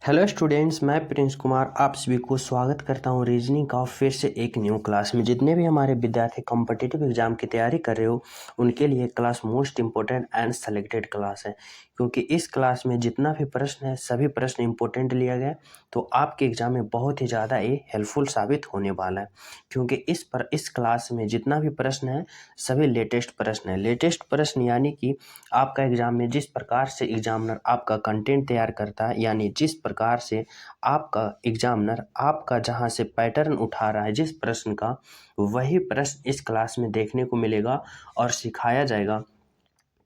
Hello students, मैं Prince Kumar आप सभी को स्वागत करता हूं रीजनिंग का फिर से एक न्यू क्लास में। जितने भी हमारे विद्यार्थी कॉम्पिटिटिव एग्जाम की तैयारी कर रहे हो उनके लिए class most important and selected class है, क्योंकि इस क्लास में जितना भी प्रश्न है सभी प्रश्न इम्पोर्टेंट लिया गया है। तो आपके एग्जाम में बहुत ही ज़्यादा ये हेल्पफुल साबित होने वाला है, क्योंकि इस क्लास में जितना भी प्रश्न है सभी लेटेस्ट प्रश्न है। लेटेस्ट प्रश्न यानी कि आपका एग्जाम में जिस प्रकार से एग्जामिनर आपका कंटेंट तैयार करता है, यानी जिस प्रकार से आपका एग्जामिनर आपका जहां से पैटर्न उठा रहा है जिस प्रश्न का, वही प्रश्न इस क्लास में देखने को मिलेगा और सिखाया जाएगा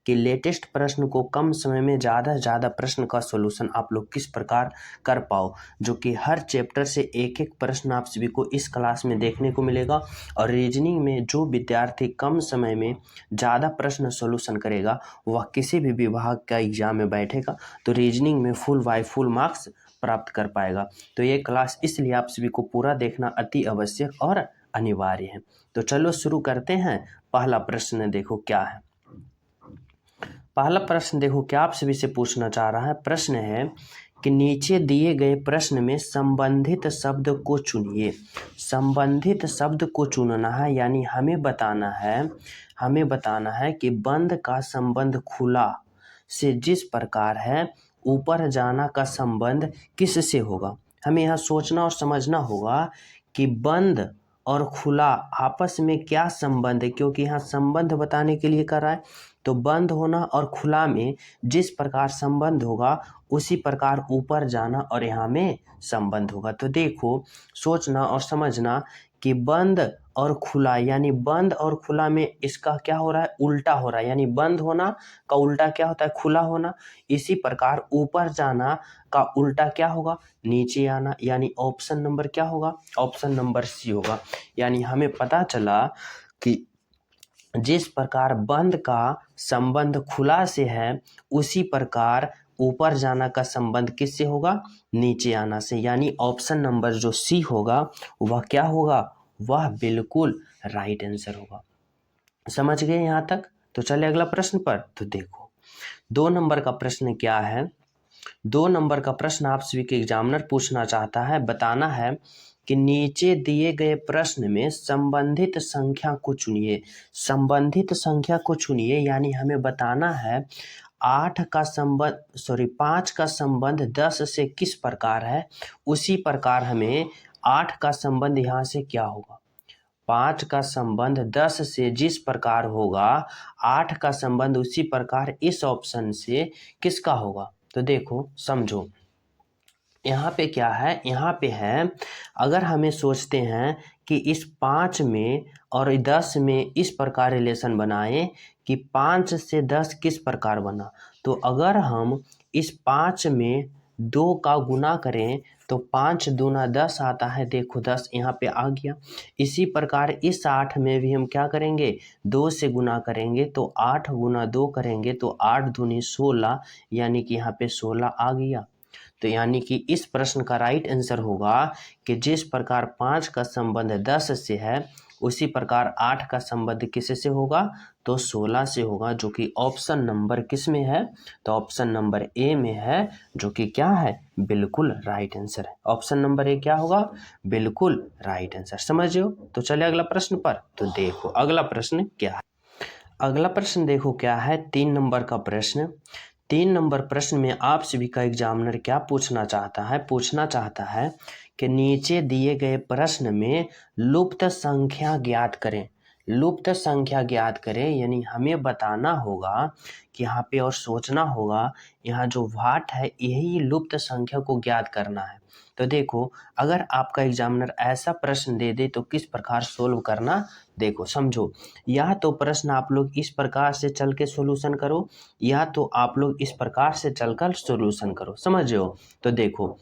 कि लेटेस्ट प्रश्न को कम समय में ज़्यादा से ज़्यादा प्रश्न का सॉल्यूशन आप लोग किस प्रकार कर पाओ, जो कि हर चैप्टर से एक एक प्रश्न आप सभी को इस क्लास में देखने को मिलेगा। और रीजनिंग में जो विद्यार्थी कम समय में ज़्यादा प्रश्न सॉल्यूशन करेगा वह किसी भी विभाग का एग्जाम में बैठेगा तो रीजनिंग में फुल बाय फुल मार्क्स प्राप्त कर पाएगा। तो ये क्लास इसलिए आप सभी को पूरा देखना अति आवश्यक और अनिवार्य है। तो चलो शुरू करते हैं। पहला प्रश्न देखो क्या है। पहला प्रश्न देखो क्या आप सभी से पूछना चाह रहा है। प्रश्न है कि नीचे दिए गए प्रश्न में संबंधित शब्द को चुनिए। संबंधित शब्द को चुनना है, यानी हमें बताना है कि बंद का संबंध खुला से जिस प्रकार है ऊपर जाना का संबंध किस से होगा। हमें यहाँ सोचना और समझना होगा कि बंद और खुला आपस में क्या संबंध है, क्योंकि यहाँ संबंध बताने के लिए कर रहा है। तो बंद होना और खुला में जिस प्रकार संबंध होगा उसी प्रकार ऊपर जाना और यहाँ में संबंध होगा। तो देखो सोचना और समझना कि बंद और खुला, यानी बंद और खुला में इसका क्या हो रहा है, उल्टा हो रहा है। यानी बंद होना का उल्टा क्या होता है, खुला होना। इसी प्रकार ऊपर जाना का उल्टा क्या होगा, नीचे आना। यानी ऑप्शन नंबर क्या होगा, ऑप्शन नंबर सी होगा। यानी हमें पता चला कि जिस प्रकार बंद का संबंध खुला से है उसी प्रकार ऊपर जाना का संबंध किससे होगा, नीचे आना से। यानी ऑप्शन नंबर जो सी होगा वह क्या होगा, वह बिल्कुल राइट आंसर होगा। समझ गए यहाँ तक। तो चले अगला प्रश्न पर। तो देखो 2 नंबर का प्रश्न क्या है। 2 नंबर का प्रश्न आप सभी के एग्जामिनर पूछना चाहता है, बताना है कि नीचे दिए गए प्रश्न में संबंधित संख्या को चुनिए। संबंधित संख्या को चुनिए यानी हमें बताना है 5 का संबंध 10 से किस प्रकार है, उसी प्रकार हमें 8 का संबंध यहाँ से क्या होगा। 5 का संबंध 10 से जिस प्रकार होगा 8 का संबंध उसी प्रकार इस ऑप्शन से किसका होगा। तो देखो समझो यहाँ पे क्या है, यहाँ पे है अगर हमें सोचते हैं कि इस 5 में और 10 में इस प्रकार रिलेशन बनाए कि 5 से 10 किस प्रकार बना, तो अगर हम इस 5 में 2 का गुना करें तो 5 दूना 10 आता है। देखो 10 यहाँ पे आ गया। इसी प्रकार इस 8 में भी हम क्या करेंगे, 2 से गुना करेंगे तो 8 गुना 2 करेंगे तो 8 दूनी 16, यानी कि यहाँ पे 16 आ गया। तो यानी कि इस प्रश्न का राइट आंसर होगा कि जिस प्रकार 5 का संबंध 10 से है उसी प्रकार 8 का संबंध किससे होगा, तो 16 से होगा, जो कि ऑप्शन नंबर किस में है, तो ऑप्शन नंबर ए में है, जो कि क्या है, बिल्कुल राइट आंसर है। ऑप्शन नंबर ए क्या होगा, बिल्कुल राइट आंसर। समझियो। तो चले अगला प्रश्न पर। तो देखो अगला प्रश्न क्या है। अगला प्रश्न देखो क्या है, 3 नंबर का प्रश्न। 3 नंबर प्रश्न में आप सभी का एग्जामिनर क्या पूछना चाहता है कि नीचे दिए गए प्रश्न में लुप्त संख्या ज्ञात करें। लुप्त संख्या ज्ञात करें यानी हमें बताना होगा कि यहाँ पे और सोचना होगा, यहाँ जो वाट है यही लुप्त संख्या को ज्ञात करना है। तो देखो अगर आपका एग्जामिनर ऐसा प्रश्न दे दे तो किस प्रकार सोल्व करना, देखो समझो। या तो प्रश्न आप लोग इस प्रकार से चल के सॉल्यूशन करो, या तो आप लोग इस प्रकार से चलकर सॉल्यूशन करो। समझो। तो देखो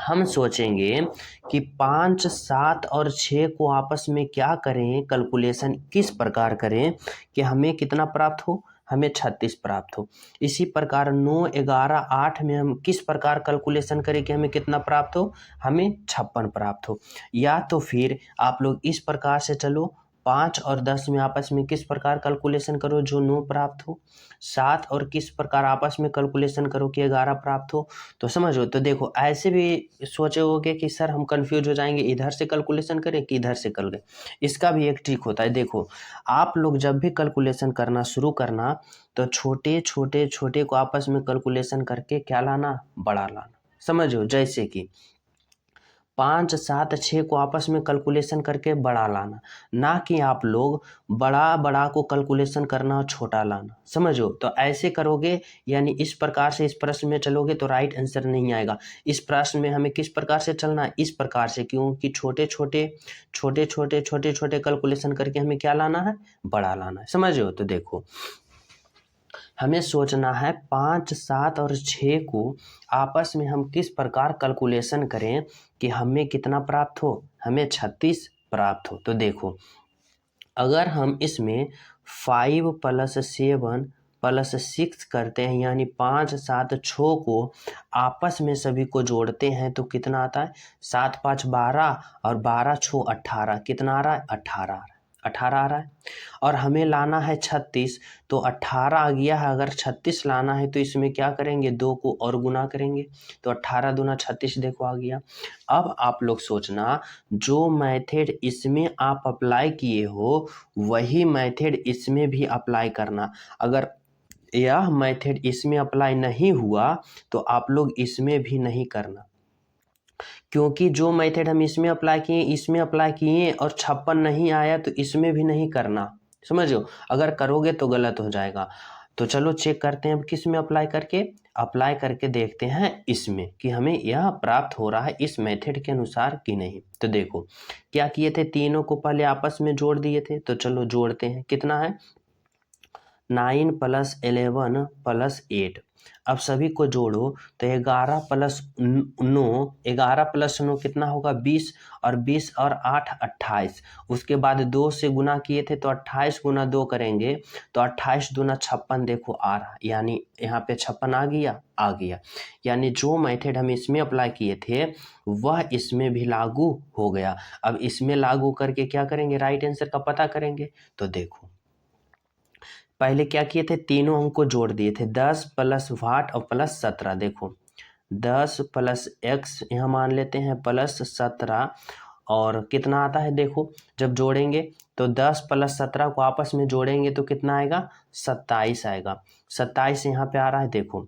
हम सोचेंगे कि 5, 7 और 6 को आपस में क्या करें, कैलकुलेशन किस प्रकार करें कि हमें कितना प्राप्त हो, हमें 36 प्राप्त हो। इसी प्रकार 9, 11, 8 में हम किस प्रकार कैलकुलेशन करें कि हमें कितना प्राप्त हो, हमें 56 प्राप्त हो। या तो फिर आप लोग इस प्रकार से चलो, 5 और 10 में आपस में किस प्रकार कैलकुलेशन करो जो 9 प्राप्त हो। 7 और किस प्रकार आपस में कैलकुलेशन करो कि 11 प्राप्त हो। तो समझो, तो देखो ऐसे भी सोचे होगे कि सर हम कंफ्यूज हो जाएंगे, इधर से कैलकुलेशन करें कि इधर से करें। इसका भी एक ट्रिक होता है। देखो, आप लोग जब भी कैलकुलेशन करना शुरू करना तो छोटे छोटे छोटे को आपस में कैलकुलेशन करके क्या लाना, बड़ा लाना। समझो, जैसे कि 5, 7, 6 को आपस में कैलकुलेशन करके बड़ा लाना, ना कि आप लोग बड़ा बड़ा को कैलकुलेशन करना और छोटा लाना। समझो, तो ऐसे करोगे यानी इस प्रकार से इस प्रश्न में चलोगे तो राइट आंसर नहीं आएगा। इस प्रश्न में हमें किस प्रकार से चलना है, इस प्रकार से, क्योंकि छोटे छोटे छोटे छोटे छोटे छोटे कैलकुलेशन करके हमें क्या लाना है, बड़ा लाना है। समझो, तो देखो हमें सोचना है 5, 7 और 6 को आपस में हम किस प्रकार कैलकुलेशन करें कि हमें कितना प्राप्त हो, हमें 36 प्राप्त हो। तो देखो, अगर हम इसमें 5 + 7 + 6 करते हैं यानी 5, 7, 6 को आपस में सभी को जोड़ते हैं तो कितना आता है, 7, 5, 12 और 12, 6, 18। कितना आ रहा है, 18 आ रहा है, 18 आ रहा है। और हमें लाना है 36, तो 18 आ गया है। अगर 36 लाना है तो इसमें क्या करेंगे, 2 को और गुना करेंगे, तो 18 दूना 36, देखो आ गया। अब आप लोग सोचना, जो मेथड इसमें आप अप्लाई किए हो वही मेथड इसमें भी अप्लाई करना। अगर यह मेथड इसमें अप्लाई नहीं हुआ तो आप लोग इसमें भी नहीं करना, क्योंकि जो मेथड हम इसमें अप्लाई किए और 56 नहीं आया तो इसमें भी नहीं करना। समझो, अगर करोगे तो गलत हो जाएगा। तो चलो चेक करते हैं अब किस में अप्लाई करके देखते हैं इसमें कि हमें यह प्राप्त हो रहा है इस मेथड के अनुसार कि नहीं। तो देखो क्या किए थे, तीनों को पहले आपस में जोड़ दिए थे। तो चलो जोड़ते हैं, कितना है, 9 + 11 + 8। अब सभी को जोड़ो तो 11 + 9, 11 + 9 कितना होगा, 20, और 20 और 8 28। उसके बाद 2 से गुना किए थे तो 28 × 2 करेंगे तो 28 दूना 56, देखो आ रहा, यानी यहाँ पे 56 आ गया। यानी जो मेथड हम इसमें अप्लाई किए थे वह इसमें भी लागू हो गया। अब इसमें लागू करके क्या करेंगे, राइट आंसर का पता करेंगे। तो देखो पहले क्या किए थे, तीनों अंक को जोड़ दिए थे, 10 + वाट और +17। देखो 10 + x यहाँ मान लेते हैं +17, और कितना आता है, देखो जब जोड़ेंगे तो 10 + 17 को आपस में जोड़ेंगे तो कितना आएगा, 27 आएगा। 27 यहाँ पे आ रहा है, देखो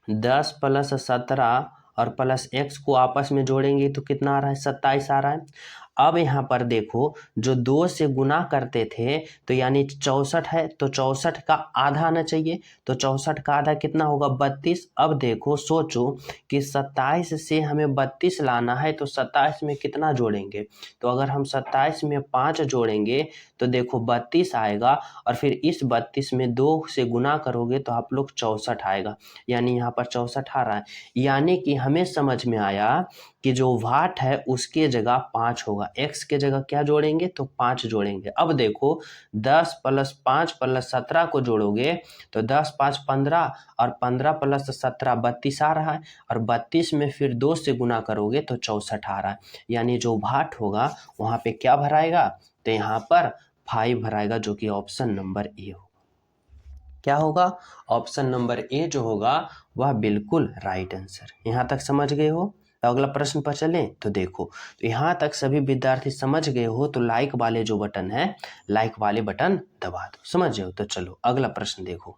10 + 17 और +x को आपस में जोड़ेंगे तो कितना आ रहा है, 27 आ रहा है। अब यहाँ पर देखो, जो 2 से गुना करते थे तो यानी 64 है, तो 64 का आधा आना चाहिए, तो 64 का आधा कितना होगा, 32। अब देखो सोचो कि 27 से हमें 32 लाना है तो 27 में कितना जोड़ेंगे, तो अगर हम 27 में 5 जोड़ेंगे तो देखो 32 आएगा, और फिर इस 32 में 2 से गुना करोगे तो आप लोग 64 आएगा, यानी यहाँ पर 64 आ रहा है। यानी कि हमें समझ में आया कि जो वाट है उसके जगह 5 होगा, x के जगह क्या जोड़ेंगे, तो 5 जोड़ेंगे। अब देखो 10 + 5 + 17 को जोड़ोगे तो 10, 5, 15, और 15 + 17 32 आ रहा है, और 32 में फिर 2 से गुना करोगे तो 64 आ रहा है। यानी जो वाट होगा वहाँ पे क्या भराएगा, तो यहाँ पर 5 भराएगा, जो कि ऑप्शन नंबर ए होगा। क्या होगा, ऑप्शन नंबर ए जो होगा वह बिल्कुल राइट आंसर। यहाँ तक समझ गए हो, तो अगला प्रश्न पर चलें। तो देखो, तो यहाँ तक सभी विद्यार्थी समझ गए हो तो लाइक वाले जो बटन है, लाइक वाले बटन दबा दो। समझ गए हो, तो चलो अगला प्रश्न देखो।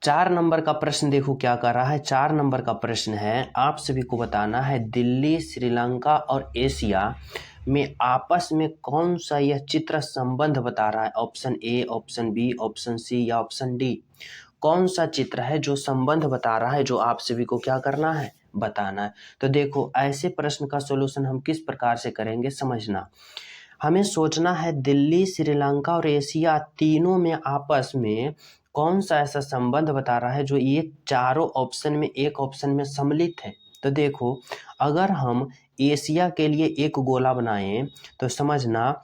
4 नंबर का प्रश्न देखो क्या कर रहा है। 4 नंबर का प्रश्न है, आप सभी को बताना है दिल्ली, श्रीलंका और एशिया में आपस में कौन सा यह चित्र संबंध बता रहा है। Option A, option B, option C या ऑप्शन डी। कौन सा चित्र है जो संबंध बता रहा है, जो आप सभी को क्या करना है, बताना है। तो देखो ऐसे प्रश्न का सॉल्यूशन हम किस प्रकार से करेंगे, समझना। हमें सोचना है दिल्ली, श्रीलंका और एशिया तीनों में आपस में कौन सा ऐसा संबंध बता रहा है जो ये चारों ऑप्शन में एक ऑप्शन में सम्मिलित है। तो देखो, अगर हम एशिया के लिए एक गोला बनाएं तो समझना,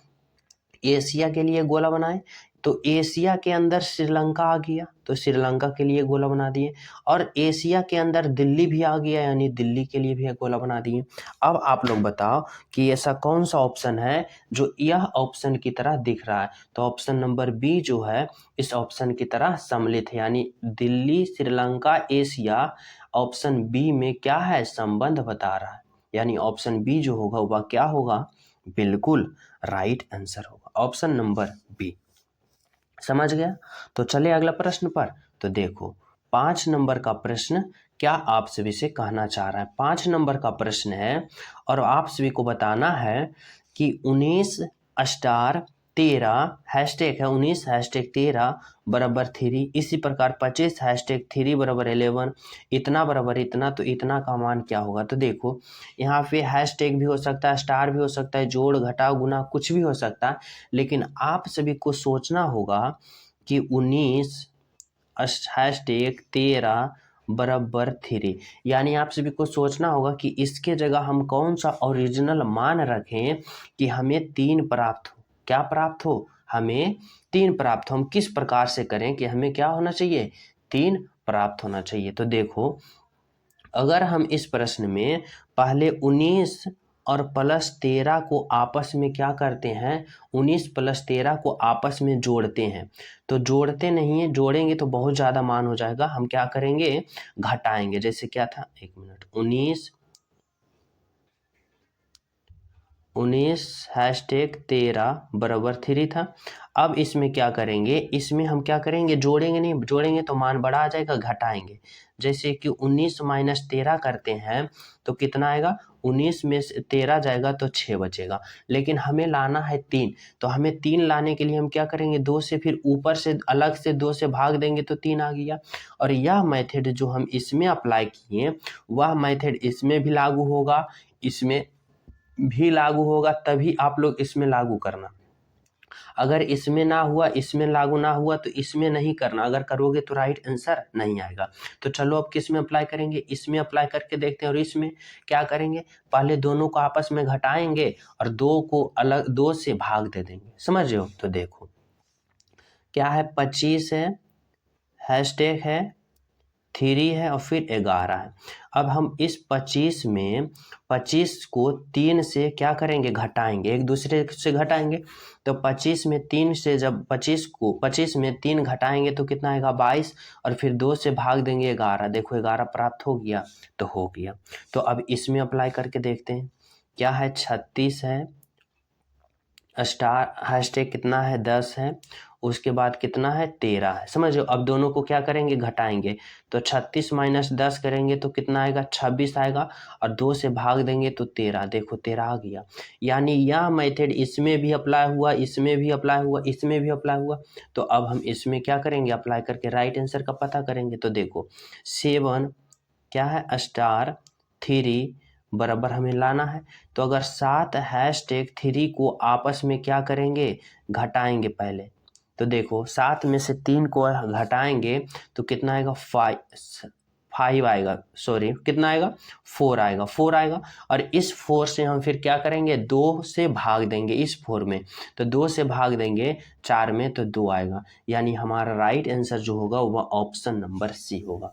एशिया के लिए गोला बनाएं तो एशिया के अंदर श्रीलंका आ गया, तो श्रीलंका के लिए गोला बना दिए, और एशिया के अंदर दिल्ली भी आ गया, यानी दिल्ली के लिए भी एक गोला बना दिए। अब आप लोग बताओ कि ऐसा कौन सा ऑप्शन है जो यह ऑप्शन की तरह दिख रहा है। तो ऑप्शन नंबर बी जो है इस ऑप्शन की तरह सम्मिलित है, यानी Delhi, Sri Lanka, Asia, option B में क्या है, संबंध बता रहा है। यानी ऑप्शन बी जो होगा वह क्या होगा, बिल्कुल राइट आंसर होगा, ऑप्शन नंबर बी। समझ गया। तो चले अगला प्रश्न पर। तो देखो 5 नंबर का प्रश्न क्या आप सभी से कहना चाह रहा है। 5 नंबर का प्रश्न है और आप सभी को बताना है कि 19 स्टार 13 हैशटैग है 19 हैशटैग 13 बराबर 3, इसी प्रकार 25 हैशटैग 3 बराबर 11, इतना बराबर इतना, तो इतना का मान क्या होगा। तो देखो यहाँ पे हैशटैग भी हो सकता है, स्टार भी हो सकता है, जोड़ घटाव गुना कुछ भी हो सकता है, लेकिन आप सभी को सोचना होगा कि 19 हैशटैग 13 बराबर 3, यानी आप सभी को सोचना होगा कि इसके जगह हम कौन सा ओरिजिनल मान रखें कि हमें 3 प्राप्त हो। क्या प्राप्त हो, हमें 3 प्राप्त हो। हम किस प्रकार से करें कि हमें क्या होना चाहिए, 3 प्राप्त होना चाहिए। तो देखो अगर हम इस प्रश्न में पहले 19 और प्लस 13 को आपस में क्या करते हैं, 19 प्लस 13 को आपस में जोड़ते हैं, तो जोड़ते नहीं है, जोड़ेंगे तो बहुत ज़्यादा मान हो जाएगा। हम क्या करेंगे, घटाएंगे। जैसे क्या था, 1 मिनट, 19 हैशटैग 13 बराबर 3 था। अब इसमें क्या करेंगे, इसमें हम क्या करेंगे, जोड़ेंगे नहीं, जोड़ेंगे तो मान बड़ा आ जाएगा, घटाएंगे। जैसे कि 19 माइनस 13 करते हैं तो कितना आएगा, 19 में से 13 जाएगा तो 6 बचेगा, लेकिन हमें लाना है 3। तो हमें 3 लाने के लिए हम क्या करेंगे, 2 से फिर ऊपर से अलग से 2 से भाग देंगे तो 3 आ गया। और यह मेथड जो हम इसमें अप्लाई किए वह मेथड इसमें भी लागू होगा, इसमें भी लागू होगा, तभी आप लोग इसमें लागू करना। अगर इसमें ना हुआ, इसमें लागू ना हुआ तो इसमें नहीं करना, अगर करोगे तो राइट आंसर नहीं आएगा। तो चलो अब किस में अप्लाई करेंगे, इसमें अप्लाई करके देखते हैं। और इसमें क्या करेंगे, पहले दोनों को आपस में घटाएंगे और 2 को अलग 2 से भाग दे देंगे। समझ रहे हो। तो देखो क्या है, 25 है, हैशटैग है 3 है और फिर 11 है। अब हम इस 25 में 25 को 3 से क्या करेंगे, घटाएंगे, एक दूसरे से घटाएंगे। तो 25 में 3 से जब 25 में 3 घटाएंगे तो कितना आएगा, 22, और फिर 2 से भाग देंगे 11। देखो 11 प्राप्त हो गया, तो हो गया। तो अब इसमें अप्लाई करके देखते हैं। क्या है, 36 है, स्टार हैशटैग कितना है, 10 है, उसके बाद कितना है, 13 है। समझो। अब दोनों को क्या करेंगे, घटाएंगे। तो 36 माइनस 10 करेंगे तो कितना आएगा, 26 आएगा, और 2 से भाग देंगे तो 13। देखो 13 आ गया। यानी यह मेथड इसमें भी अप्लाई हुआ, इसमें भी अप्लाई हुआ, इसमें भी अप्लाई हुआ। तो अब हम इसमें क्या करेंगे, अप्लाई करके राइट आंसर का पता करेंगे। तो देखो 7 क्या है, स्टार 3 बराबर हमें लाना है। तो अगर 7 हैशटैग 3 को आपस में क्या करेंगे, घटाएंगे पहले। तो देखो 7 में से 3 को घटाएंगे तो कितना आएगा, 5 आएगा, सॉरी कितना आएगा, 4 आएगा, 4 आएगा। और इस 4 से हम फिर क्या करेंगे, 2 से भाग देंगे इस 4 में। तो 2 से भाग देंगे 4 में तो 2 आएगा। यानी हमारा राइट आंसर जो होगा वह ऑप्शन नंबर सी होगा।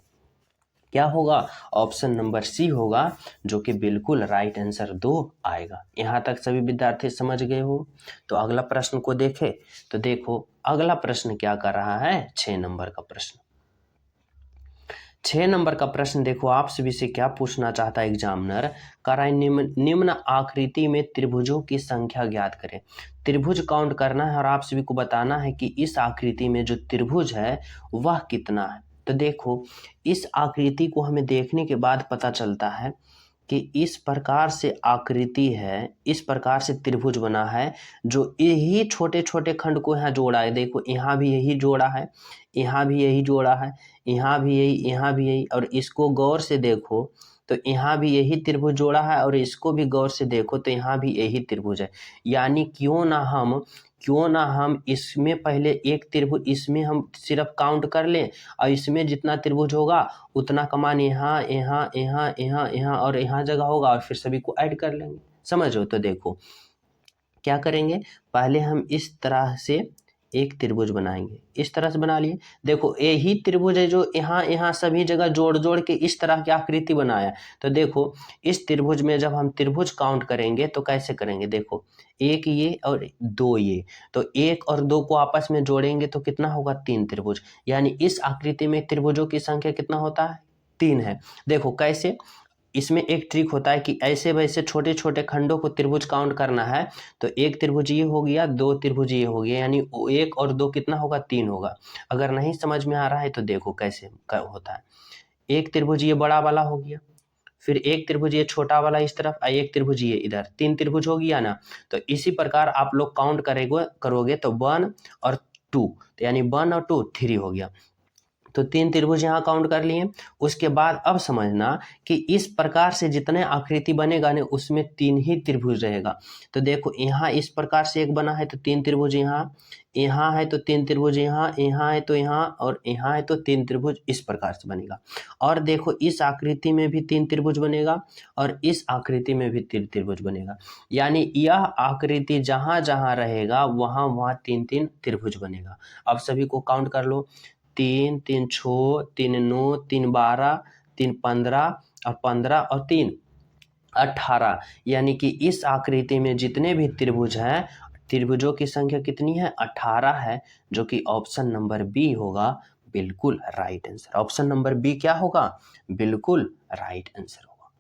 क्या होगा, ऑप्शन नंबर सी होगा, जो कि बिल्कुल राइट आंसर 2 आएगा। यहाँ तक सभी विद्यार्थी समझ गए हो। तो अगला प्रश्न को देखें। तो देखो अगला प्रश्न क्या कर रहा है, 6 नंबर का प्रश्न। 6 नंबर का प्रश्न देखो आप सभी से क्या पूछना चाहता है एग्जामिनर, कर रहा है निम्न आकृति में त्रिभुजों की संख्या ज्ञात करें। त्रिभुज काउंट करना है और आप सभी को बताना है कि इस आकृति में जो त्रिभुज है वह कितना है। तो देखो इस आकृति को हमें देखने के बाद पता चलता है कि इस प्रकार से आकृति है, इस प्रकार से त्रिभुज बना है, जो यही छोटे छोटे खंड को यहाँ जोड़ा है। देखो यहाँ भी यही जोड़ा है, यहाँ भी यही जोड़ा है, यहाँ भी यही, यहाँ भी यही, और इसको गौर से देखो तो यहाँ भी यही त्रिभुज जोड़ा है, और इसको भी गौर से देखो तो यहाँ भी यही त्रिभुज है। यानी क्यों ना हम इसमें पहले एक त्रिभुज, इसमें हम सिर्फ काउंट कर लें और इसमें जितना त्रिभुज होगा उतना का मान यहाँ यहाँ यहाँ यहाँ यहाँ और यहाँ जगह होगा, और फिर सभी को ऐड कर लेंगे। समझो। तो देखो क्या करेंगे, पहले हम इस तरह से एक त्रिभुज बनाएंगे, इस तरह से बना लिए। देखो यही त्रिभुज है जो यहाँ सभी जगह जोड़ जोड़ के इस तरह की आकृति बनाया। तो देखो इस त्रिभुज में जब हम त्रिभुज काउंट करेंगे तो कैसे करेंगे, देखो एक ये और दो ये, तो एक और दो को आपस में जोड़ेंगे तो कितना होगा, तीन त्रिभुज। यानी इस आकृति में त्रिभुजों की संख्या कितना होता है, तीन है। देखो कैसे, इसमें एक ट्रिक होता है कि ऐसे वैसे छोटे छोटे खंडों को त्रिभुज काउंट करना है। तो एक त्रिभुज ये हो गया, दो त्रिभुज ये हो गया, यानी एक और दो कितना होगा, तीन होगा। अगर नहीं समझ में आ रहा है तो देखो कैसे होता है। एक त्रिभुज ये बड़ा वाला हो गया, फिर एक त्रिभुज ये छोटा वाला इस तरफ, और एक त्रिभुज ये इधर, तीन त्रिभुज हो गया ना। तो इसी प्रकार आप लोग काउंट करोगे तो 1 और 2, तो यानी 1 और 2 3 हो गया। तो तीन त्रिभुज यहाँ काउंट कर लिए। उसके बाद अब समझना कि इस प्रकार से जितने आकृति बनेगा ना उसमें तीन ही त्रिभुज रहेगा। तो देखो यहाँ इस प्रकार से एक बना है तो तीन त्रिभुज यहाँ, यहाँ है तो तीन त्रिभुज यहाँ, यहाँ है तो यहाँ, और यहाँ है तो तीन त्रिभुज, इस प्रकार से बनेगा। और देखो इस आकृति में भी तीन त्रिभुज बनेगा और इस आकृति में भी तीन त्रिभुज बनेगा। यानी यह आकृति जहाँ जहाँ रहेगा वहाँ वहाँ तीन तीन त्रिभुज बनेगा। अब सभी को काउंट कर लो, 3 3 6 3 9 3 12 3 15 और 15 और 3 18। यानी कि इस आकृति में जितने भी त्रिभुज हैं, त्रिभुजों की संख्या कितनी है, 18 है, जो कि ऑप्शन नंबर बी होगा बिल्कुल right answer. Option number B क्या होगा, बिल्कुल राइट आंसर होगा।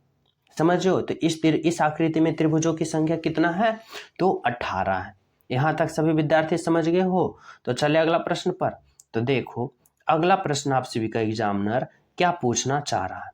समझो, तो इस आकृति में त्रिभुजों की संख्या कितना है, तो 18 है। यहाँ तक सभी विद्यार्थी समझ गए हो। तो चले अगला प्रश्न पर। तो देखो अगला प्रश्न आप सभी का एग्जामिनर क्या पूछना चाह रहा है।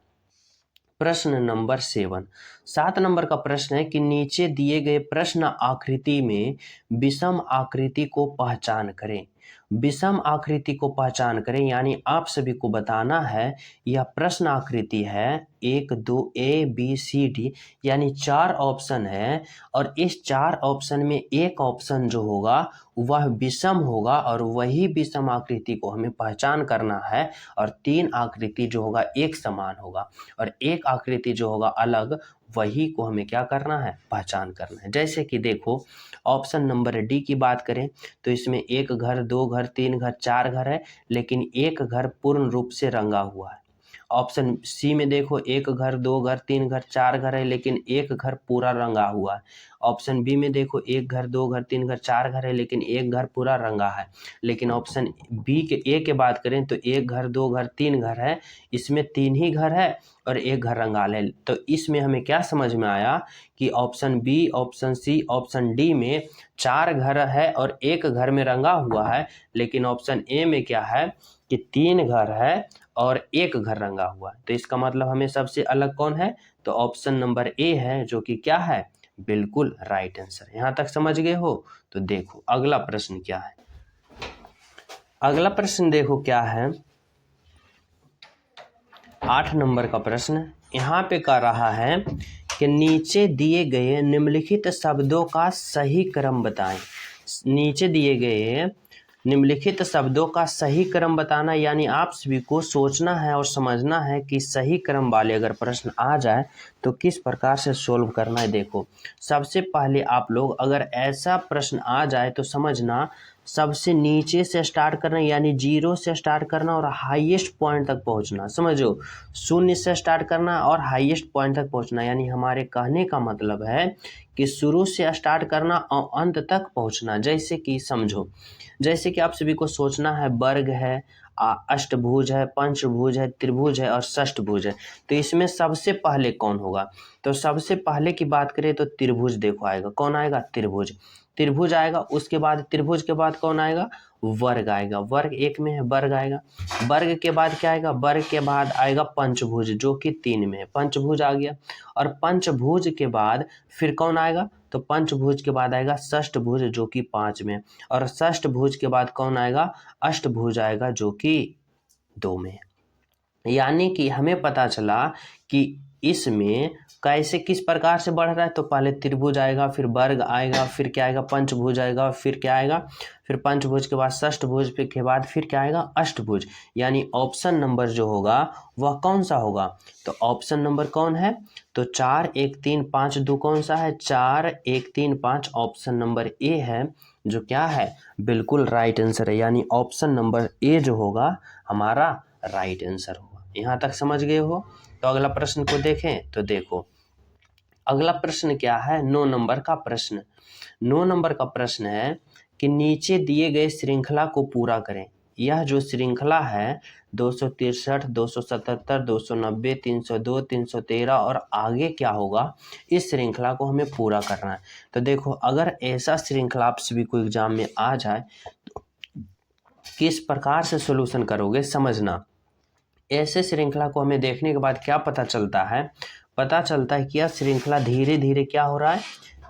प्रश्न नंबर 7 नंबर का प्रश्न है कि नीचे दिए गए प्रश्न आकृति में विषम आकृति को पहचान करें। विषम आकृति को पहचान करें यानी आप सभी को बताना है यह प्रश्न आकृति है 1 2 ए बी सी डी, यानी 4 ऑप्शन है और इस 4 ऑप्शन में एक ऑप्शन जो होगा वह विषम होगा और वही विषम आकृति को हमें पहचान करना है। और 3 आकृति जो होगा एक समान होगा और एक आकृति जो होगा अलग, वही को हमें क्या करना है, पहचान करना है। जैसे कि देखो ऑप्शन नंबर डी की बात करें तो इसमें एक घर, दो घर, तीन घर, चार घर है, लेकिन एक घर पूर्ण रूप से रंगा हुआ है। ऑप्शन सी में देखो एक घर, दो घर, तीन घर, चार घर है, लेकिन एक घर पूरा रंगा हुआ है। ऑप्शन बी में देखो एक घर, दो घर, तीन घर, चार घर है, लेकिन एक घर पूरा रंगा है। लेकिन ऑप्शन बी के ए के बात करें तो एक घर, दो घर, तीन घर है, इसमें तीन ही घर है और एक घर रंगाल है। तो इसमें हमें क्या समझ में आया कि option B, option C, option D में 4 घर है और एक घर में रंगा हुआ है, लेकिन ऑप्शन ए में क्या है कि 3 घर है और एक घर रंगा हुआ है। तो इसका मतलब हमें सबसे अलग कौन है, तो ऑप्शन नंबर ए है, जो कि क्या है, बिल्कुल राइट आंसर। यहाँ तक समझ गए हो। तो देखो अगला प्रश्न क्या है। अगला प्रश्न देखो क्या है, 8 नंबर का प्रश्न यहाँ पे कर रहा है कि नीचे दिए गए निम्नलिखित शब्दों का सही क्रम बताएं। नीचे दिए गए निम्नलिखित शब्दों का सही क्रम बताना, यानी आप सभी को सोचना है और समझना है कि सही क्रम वाले अगर प्रश्न आ जाए तो किस प्रकार से सोल्व करना है। देखो सबसे पहले आप लोग अगर ऐसा प्रश्न आ जाए तो समझना सबसे नीचे से स्टार्ट करना, यानी 0 से स्टार्ट करना और हाईएस्ट पॉइंट तक पहुंचना। समझो, 0 से स्टार्ट करना और हाईएस्ट पॉइंट तक पहुंचना, यानी हमारे कहने का मतलब है कि शुरू से स्टार्ट करना और अंत तक पहुंचना। जैसे कि समझो, जैसे कि आप सभी को सोचना है वर्ग है, अष्टभुज है, पंचभुज है, त्रिभुज है और षष्ठभुज है। तो इसमें सबसे पहले कौन होगा, तो सबसे पहले की बात करें तो त्रिभुज देखो आएगा। कौन आएगा, त्रिभुज। त्रिभुज आएगा, उसके बाद त्रिभुज के बाद कौन आएगा, वर्ग आएगा। वर्ग एक में है, वर्ग आएगा। वर्ग के बाद क्या आएगा, वर्ग के बाद आएगा पंचभुज, जो कि 3 में है, पंचभुज आ गया। और पंचभुज के बाद फिर कौन आएगा, तो पंचभुज के बाद आएगा षष्ठभुज, जो कि 5 में। और षष्ठभुज के बाद कौन आएगा, अष्टभुज आएगा, जो कि 2 में है। यानी कि हमें पता चला कि इसमें कैसे किस प्रकार से बढ़ रहा है। तो पहले त्रिभुज आएगा, फिर वर्ग आएगा, फिर क्या आएगा, पंचभुज आएगा, फिर क्या आएगा, फिर पंचभुज के बाद षष्ठभुज के बाद फिर क्या आएगा, अष्टभुज। यानी ऑप्शन नंबर जो होगा वह कौन सा होगा, तो ऑप्शन नंबर कौन है, तो 4 1 3 5 2 कौन सा है, 4 1 3 5 ऑप्शन नंबर ए है, जो क्या है बिल्कुल राइट आंसर है, यानी ऑप्शन नंबर ए जो होगा हमारा राइट आंसर होगा। यहाँ तक समझ गए हो? तो अगला प्रश्न को देखें तो देखो अगला प्रश्न क्या है, 9 नंबर का प्रश्न। 9 नंबर का प्रश्न है कि नीचे दिए गए श्रृंखला को पूरा करें। यह जो श्रृंखला है 263, 277, 290, 302, 313 और आगे क्या होगा, इस श्रृंखला को हमें पूरा करना है। तो देखो अगर ऐसा श्रृंखला आप सभी को एग्जाम में आ जाए तो किस प्रकार से सॉल्यूशन करोगे समझना। ऐसे श्रृंखला को हमें देखने के बाद क्या पता चलता है, पता चलता है कि यह श्रृंखला धीरे धीरे क्या हो रहा है,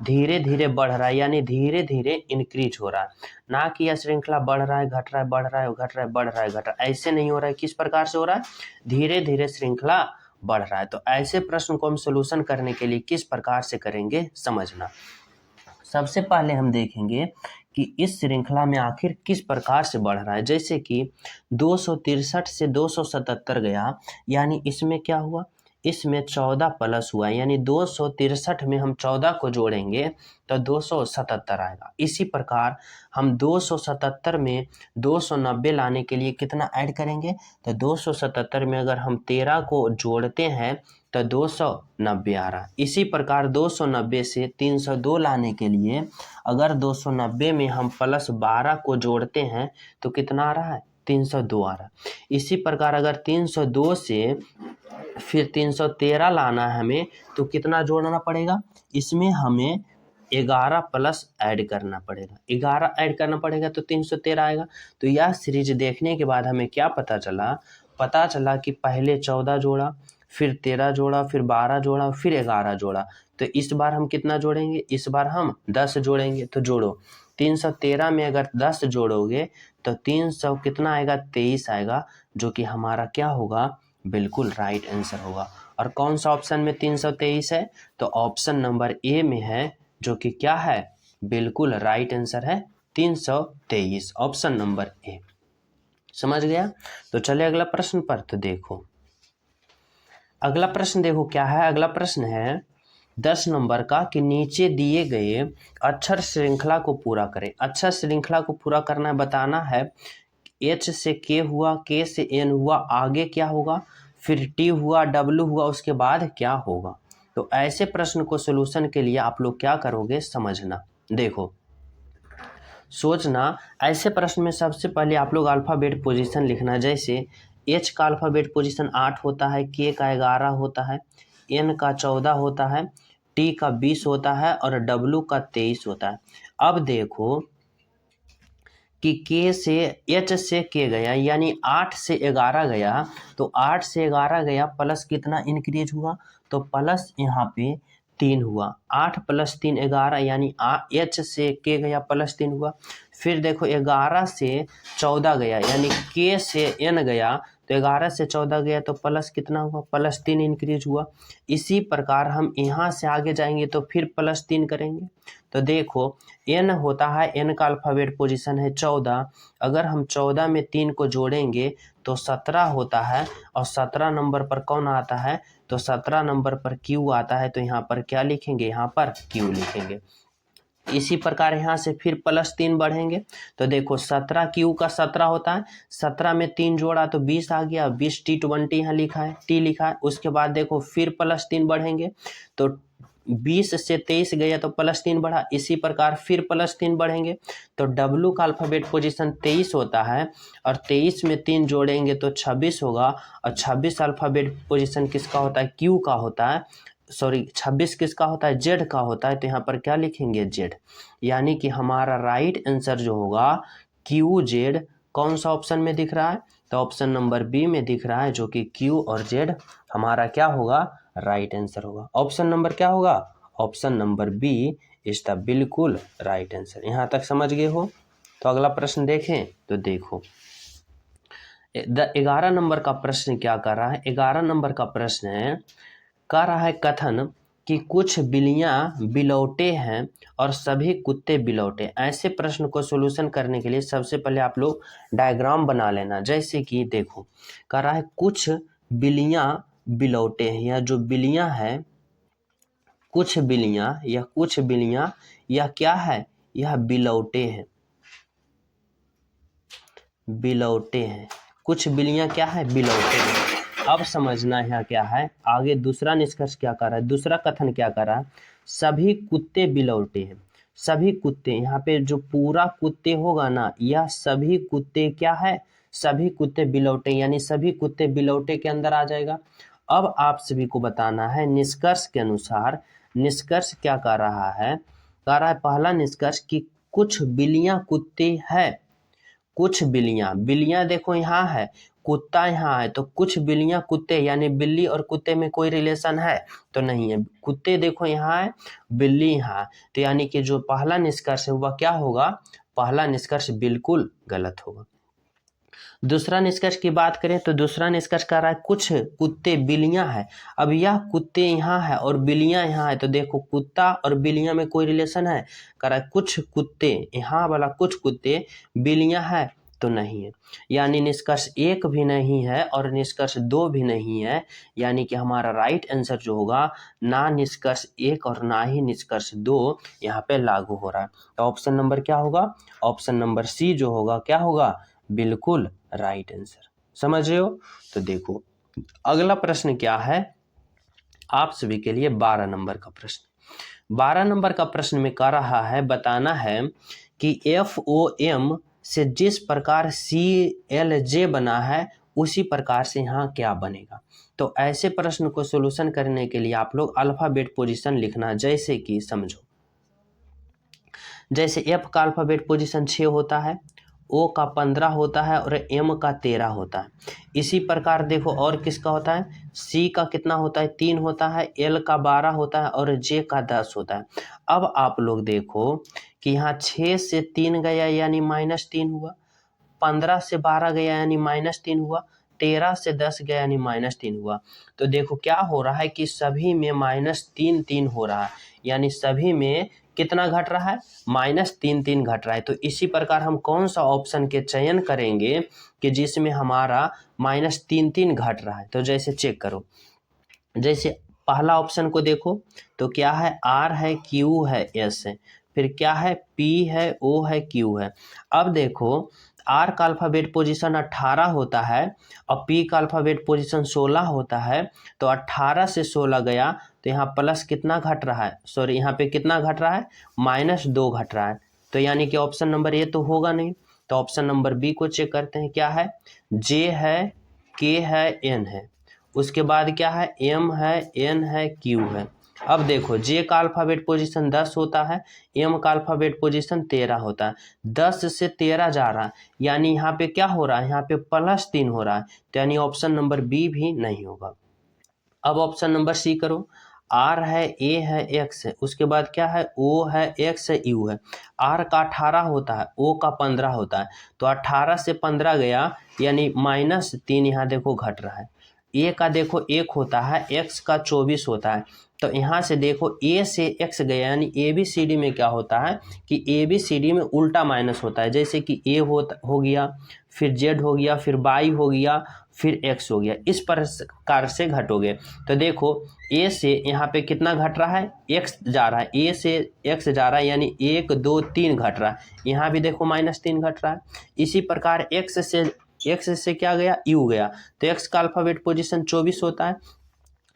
धीरे धीरे बढ़ रहा है, यानी धीरे धीरे इंक्रीज हो रहा है, ना कि यह श्रृंखला बढ़ रहा है घट रहा है बढ़ रहा है घट रहा है बढ़ रहा है घट रहा है, ऐसे नहीं हो रहा है। किस प्रकार से हो रहा है, धीरे धीरे श्रृंखला बढ़ रहा है। तो ऐसे प्रश्न को हम सोल्यूशन करने के लिए किस प्रकार से करेंगे समझना। सबसे पहले हम देखेंगे कि इस श्रृंखला में आखिर किस प्रकार से बढ़ रहा है। जैसे कि 263 से 277 गया, यानी इसमें क्या हुआ, इसमें 14 प्लस हुआ, यानी 263 में हम 14 को जोड़ेंगे तो 277 आएगा। इसी प्रकार हम 277 में 290 लाने के लिए कितना ऐड करेंगे, तो 277 में अगर हम 13 को जोड़ते हैं तो 290 आ रहा। इसी प्रकार 290 से 302 लाने के लिए अगर 290 में हम प्लस 12 को जोड़ते हैं तो कितना आ रहा है, 302 आ रहा। इसी प्रकार अगर 302 से फिर 313 लाना है हमें तो कितना जोड़ना पड़ेगा, इसमें हमें 11 प्लस ऐड करना पड़ेगा, 11 ऐड करना पड़ेगा तो 313 आएगा। तो यह सीरीज देखने के बाद हमें क्या पता चला कि पहले 14 जोड़ा, फिर 13 जोड़ा, फिर 12 जोड़ा, फिर 11 जोड़ा। तो इस बार हम कितना जोड़ेंगे, इस बार हम 10 जोड़ेंगे। तो जोड़ो 313 में अगर 10 जोड़ोगे तो 300 कितना आएगा, 23 आएगा, जो कि हमारा क्या होगा, बिल्कुल राइट आंसर होगा। और कौन सा ऑप्शन में 323 है, तो ऑप्शन नंबर ए में है, जो कि क्या है, बिल्कुल राइट आंसर है 323, ऑप्शन नंबर ए। समझ गया? तो चले अगला प्रश्न पर। तो देखो अगला प्रश्न देखो क्या है, अगला प्रश्न है 10 नंबर का कि नीचे दिए गए अक्षर श्रृंखला को पूरा करें। अक्षर श्रृंखला को पूरा करना बताना है, एच से के हुआ, के से एन हुआ, आगे क्या होगा, फिर टी हुआ, डब्ल्यू हुआ, उसके बाद क्या होगा। तो ऐसे प्रश्न को सॉल्यूशन के लिए आप लोग क्या करोगे समझना। देखो सोचना, ऐसे प्रश्न में सबसे पहले आप लोग अल्फ़ाबेट पोजीशन लिखना। जैसे एच का अल्फ़ाबेट पोजीशन 8 होता है, के का 11 होता है, एन का 14 होता है, टी का 20 होता है और डब्ल्यू का 23 होता है। अब देखो कि के से एच से के गया, यानी 8 से 11 गया, तो 8 से 11 गया, प्लस कितना इंक्रीज हुआ, तो प्लस यहाँ पे 3 हुआ। 8 प्लस 3 11, यानी एच से के गया प्लस 3 हुआ। फिर देखो 11 से 14 गया, यानी के से एन गया, तो 11 से 14 गया तो प्लस कितना हुआ, प्लस 3 इंक्रीज हुआ। इसी प्रकार हम यहाँ से आगे जाएंगे तो फिर प्लस 3 करेंगे। तो देखो एन होता है, एन का अल्फ़ाबेट पोजीशन है 14, अगर हम 14 में 3 को जोड़ेंगे तो 17 होता है, और 17 नंबर पर कौन आता है, तो 17 नंबर पर क्यू आता है। तो यहाँ पर क्या लिखेंगे, यहाँ पर क्यू लिखेंगे। इसी प्रकार यहाँ से फिर प्लस 3 बढ़ेंगे, तो देखो 17 क्यू का 17 होता है, 17 में 3 जोड़ा तो 20 आ गया, 20 T20 यहाँ लिखा है, टी लिखा है। उसके बाद देखो फिर प्लस 3 बढ़ेंगे, तो 20 से 23 गया तो प्लस 3 बढ़ा। इसी प्रकार फिर प्लस 3 बढ़ेंगे, तो डब्ल्यू का अल्फ़ाबेट पोजीशन 23 होता है, और 23 में 3 जोड़ेंगे तो 26 होगा, और 26 अल्फ़ाबेट पोजीशन किसका होता है, क्यू का होता है, सॉरी 26 किसका होता है, जेड का होता है। तो यहाँ पर क्या लिखेंगे, जेड, यानी कि हमारा राइट आंसर जो होगा क्यू जेड, कौन सा ऑप्शन में दिख रहा है, तो ऑप्शन नंबर बी में दिख रहा है, जो कि क्यू और जेड हमारा क्या होगा, राइट आंसर होगा। ऑप्शन नंबर क्या होगा, option number B is the बिल्कुल राइट आंसर। यहाँ तक समझ गए हो? तो अगला प्रश्न देखें तो देखो 11 नंबर का प्रश्न क्या कर रहा है, 11 नंबर का प्रश्न है, कह रहा है कथन कि कुछ बिल्लियां बिलौटे हैं और सभी कुत्ते बिलौटे। ऐसे प्रश्न को सॉल्यूशन करने के लिए सबसे पहले आप लोग डायग्राम बना लेना। जैसे कि देखो कह रहा है कुछ बिल्लियां बिलौटे हैं, या जो बिल्लियां हैं, कुछ बिल्लियां या क्या है, यह बिलौटे हैं, बिलौटे हैं। कुछ बिल्लियां क्या है, बिलौटे हैं। अब समझना है क्या है, आगे दूसरा निष्कर्ष क्या कर रहा है, दूसरा कथन क्या कर रहा है, सभी कुत्ते बिलौटे हैं। सभी कुत्ते, यहाँ पे जो पूरा कुत्ते होगा ना, यह सभी कुत्ते क्या है, सभी कुत्ते बिलौटे, यानी सभी कुत्ते बिलौटे के अंदर आ जाएगा। अब आप सभी को बताना है निष्कर्ष के अनुसार, निष्कर्ष क्या कर रहा है, कह रहा है पहला निष्कर्ष कि कुछ बिल्लियां कुत्ते हैं। कुछ बिल्लियां, बिल्लियां देखो यहाँ है, कुत्ता यहाँ है, तो कुछ बिल्लियां कुत्ते, यानी बिल्ली और कुत्ते में कोई रिलेशन है तो नहीं है। कुत्ते देखो यहाँ है, बिल्ली यहाँ है, तो यानी कि जो पहला निष्कर्ष है वह क्या होगा, पहला निष्कर्ष बिल्कुल गलत होगा। दूसरा निष्कर्ष की बात करें तो दूसरा निष्कर्ष कर रहा है कुछ कुत्ते बिल्लियां हैं। अब यह कुत्ते यहाँ है और बिल्लियां यहाँ है, तो देखो कुत्ता और बिल्लियां में कोई रिलेशन है, कर रहा है कुछ कुत्ते, यहाँ वाला कुछ कुत्ते बिल्लियां है तो नहीं है, यानी निष्कर्ष 1 भी नहीं है और निष्कर्ष 2 भी नहीं है, यानी कि हमारा राइट आंसर जो होगा ना निष्कर्ष 1 और ना ही निष्कर्ष 2 यहाँ पे लागू हो रहा है। तो ऑप्शन नंबर क्या होगा, ऑप्शन नंबर सी जो होगा क्या होगा, बिल्कुल राइट आंसर। समझ रहे हो। तो देखो अगला प्रश्न क्या है आप सभी के लिए, 12 नंबर का प्रश्न। 12 नंबर का प्रश्न में कह रहा है बताना है कि FOM से जिस प्रकार CLJ बना है उसी प्रकार से यहाँ क्या बनेगा। तो ऐसे प्रश्न को सॉल्यूशन करने के लिए आप लोग अल्फाबेट पोजीशन लिखना, जैसे कि समझो, जैसे F का अल्फाबेट पोजीशन 6 होता है, O का 15 होता है और M का 13 होता है। इसी प्रकार देखो और किसका होता है, C का कितना होता है, 3 होता है, L का 12 होता है और J का 10 होता है। अब आप लोग देखो कि यहाँ 6 से 3 गया यानी -3 हुआ, 15 से 12 गया यानी -3 हुआ, 13 से 10 गया यानी -3 हुआ। तो देखो क्या हो रहा है कि सभी में -3 हो रहा है, यानी सभी में कितना घट रहा है, -3 घट रहा है। तो इसी प्रकार हम कौन सा ऑप्शन के चयन करेंगे कि जिसमें हमारा -3 घट रहा है। तो जैसे चेक करो, जैसे पहला ऑप्शन को देखो तो क्या है, R है, Q है, S है, फिर क्या है, P है, O है, Q है। अब देखो R का अल्फाबेट पोजीशन 18 होता है और P का अल्फाबेट पोजीशन 16 होता है, तो 18 से 16 गया तो यहाँ प्लस कितना घट रहा है, सॉरी यहाँ पे कितना घट रहा है, -2 घट रहा है। तो यानी कि ऑप्शन नंबर ए तो होगा नहीं। तो ऑप्शन नंबर बी को चेक करते हैं, क्या है, J है, K है, N है, उसके बाद क्या है, M है, N है, Q है। अब देखो J का अल्फाबेट पोजीशन 10 होता है, M का अल्फाबेट पोजीशन 13 होता है, 10 से 13 जा रहा है, यानी यहाँ पे क्या हो रहा है, यहाँ पे +3 हो रहा है, तो यानी ऑप्शन नंबर बी भी नहीं होगा। अब ऑप्शन नंबर सी करो, R है, A है, X है, उसके बाद क्या है, O है, X है, U है। R का 18 होता है, O का 15 होता है, तो 18 से 15 गया यानी -3 यहाँ देखो घट रहा है। A का देखो 1 होता है, X का 24 होता है, तो यहाँ से देखो A से X गया यानी ABCD में क्या होता है कि ABCD में उल्टा माइनस होता है, जैसे कि A हो गया, फिर Z हो गया, फिर Y हो गया, फिर X हो गया, इस प्रकार से घटोगे। तो देखो A से यहाँ पे कितना घट रहा है, X जा रहा है, A से X जा रहा है यानी 1 2 3 घट रहा है, यहाँ भी देखो -3 घट रहा है। इसी प्रकार X से क्या गया, U गया, तो X का अल्फाबेट पोजीशन 24 होता है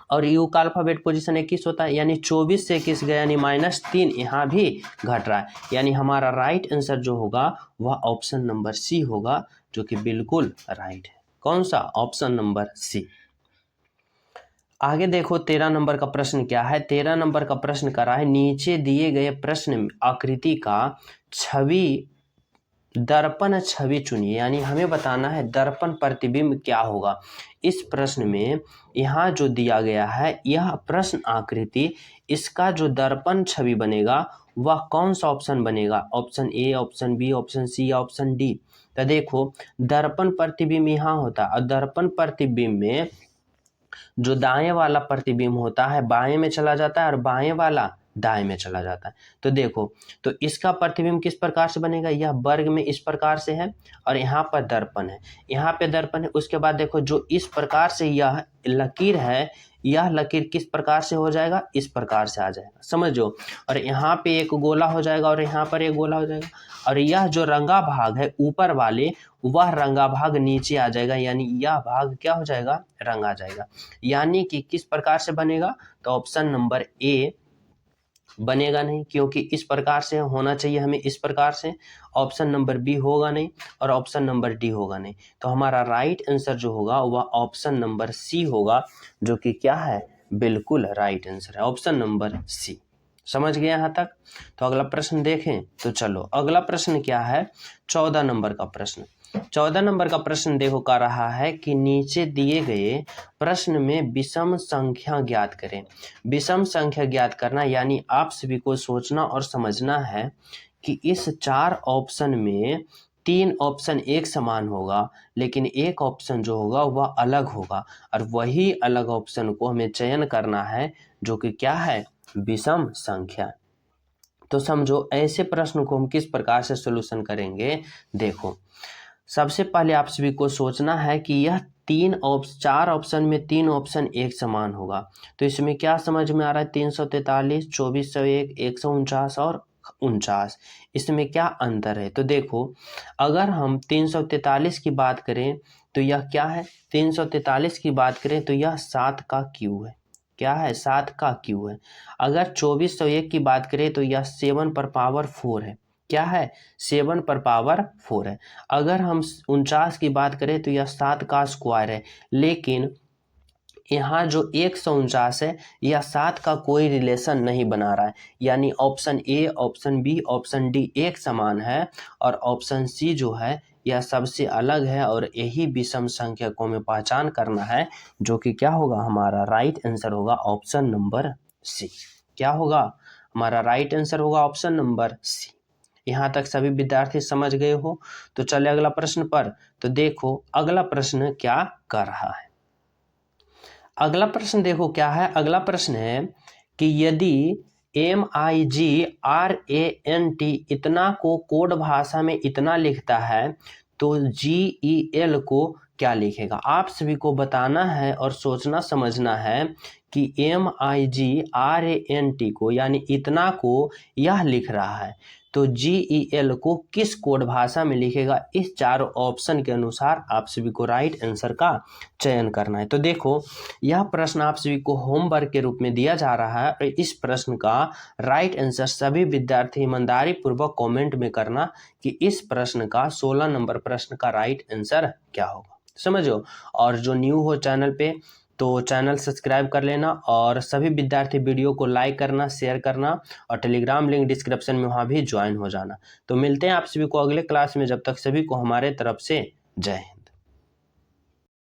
और U का अल्फाबेट पोजीशन 21 होता है, यानी 24 से 21 गया यानी -3 यहाँ भी घट रहा है, यानी हमारा राइट आंसर जो होगा वह ऑप्शन नंबर सी होगा, जो कि बिल्कुल राइट है। कौन सा, ऑप्शन नंबर सी। आगे देखो 13 नंबर का प्रश्न क्या है। 13 नंबर का प्रश्न कर रहा है, नीचे दिए गए प्रश्न आकृति का छवि दर्पण छवि चुनिए, यानी हमें बताना है दर्पण प्रतिबिंब क्या होगा। इस प्रश्न में यहाँ जो दिया गया है यह प्रश्न आकृति, इसका जो दर्पण छवि बनेगा वह कौन सा ऑप्शन बनेगा, option A, option B, option C या ऑप्शन डी। तो देखो दर्पण प्रतिबिंब यहाँ होता है और दर्पण प्रतिबिंब में जो दाएं वाला प्रतिबिंब होता है बाएं में चला जाता है और बाएं वाला दाएं में चला जाता है। तो देखो, तो इसका प्रतिबिंब किस प्रकार से बनेगा, यह वर्ग में इस प्रकार से है और यहाँ पर दर्पण है, यहाँ पे दर्पण है। उसके बाद देखो जो इस प्रकार से यह लकीर है, यह लकीर किस प्रकार से हो जाएगा, इस प्रकार से आ जाएगा, समझो। और यहाँ पे एक गोला हो जाएगा और यहाँ पर एक गोला हो जाएगा, और यह जो रंगा भाग है ऊपर वाले, वह रंगा भाग नीचे आ जाएगा, यानी यह भाग क्या हो जाएगा, रंगा जाएगा। यानी कि किस प्रकार से बनेगा, तो ऑप्शन नंबर ए बनेगा नहीं, क्योंकि इस प्रकार से होना चाहिए हमें, इस प्रकार से। ऑप्शन नंबर बी होगा नहीं और ऑप्शन नंबर डी होगा नहीं। तो हमारा राइट आंसर जो होगा वह ऑप्शन नंबर सी होगा, जो कि क्या है, बिल्कुल राइट आंसर है, ऑप्शन नंबर सी। समझ गए यहाँ तक। तो अगला प्रश्न देखें, तो चलो अगला प्रश्न क्या है, 14 नंबर का प्रश्न। 14 नंबर का प्रश्न देखो कह रहा है कि नीचे दिए गए प्रश्न में विषम संख्या ज्ञात करें। विषम संख्या ज्ञात करना यानी आप सभी को सोचना और समझना है कि इस 4 ऑप्शन में 3 ऑप्शन एक समान होगा, लेकिन एक ऑप्शन जो होगा वह अलग होगा, और वही अलग ऑप्शन को हमें चयन करना है, जो कि क्या है, विषम संख्या। तो समझो ऐसे प्रश्न को हम किस प्रकार से सॉल्यूशन करेंगे। देखो, सबसे पहले आप सभी को सोचना है कि यह 4 ऑप्शन में 3 ऑप्शन एक समान होगा। तो इसमें क्या समझ में आ रहा है, 343, 2401, 149 और 49, इसमें क्या अंतर है। तो देखो, अगर हम 343 की बात करें तो यह क्या है, 343 की बात करें तो यह 7 का क्यू है, क्या है, 7 का क्यू है। अगर 2401 की बात करें तो यह 7 पर पावर 4 है, क्या है, 7 पर पावर 4 है। अगर हम 49 की बात करें तो यह 7 का स्क्वायर है, लेकिन यहाँ जो 149 है यह 7 का कोई रिलेशन नहीं बना रहा है, यानी option A, option B, option D एक समान है, और ऑप्शन सी जो है यह सबसे अलग है, और यही विषम संख्या को हमें पहचान करना है, जो कि क्या होगा, हमारा राइट आंसर होगा ऑप्शन नंबर सी। क्या होगा, हमारा राइट आंसर होगा ऑप्शन नंबर सी। यहाँ तक सभी विद्यार्थी समझ गए हो। तो चले अगला प्रश्न पर। तो देखो अगला प्रश्न क्या कर रहा है। अगला प्रश्न देखो क्या है, अगला प्रश्न है कि यदि MIGRANT इतना को कोड भाषा में इतना लिखता है तो GEL को क्या लिखेगा। आप सभी को बताना है और सोचना समझना है कि MIGRANT को यानी इतना को यह लिख रहा है, तो GEL को किस कोड भाषा में लिखेगा। इस चारों ऑप्शन के अनुसार आप सभी को राइट आंसर का चयन करना है। तो देखो, यह प्रश्न आप सभी को होमवर्क के रूप में दिया जा रहा है, और इस प्रश्न का राइट आंसर सभी विद्यार्थी ईमानदारी पूर्वक कमेंट में करना कि इस प्रश्न का 16 नंबर प्रश्न का राइट आंसर क्या होगा, समझो। और जो न्यू हो चैनल पे तो चैनल सब्सक्राइब कर लेना, और सभी विद्यार्थी वीडियो को लाइक करना, शेयर करना, और टेलीग्राम लिंक डिस्क्रिप्शन में वहाँ भी ज्वाइन हो जाना। तो मिलते हैं आप सभी को अगले क्लास में, जब तक सभी को हमारे तरफ से जय हिंद।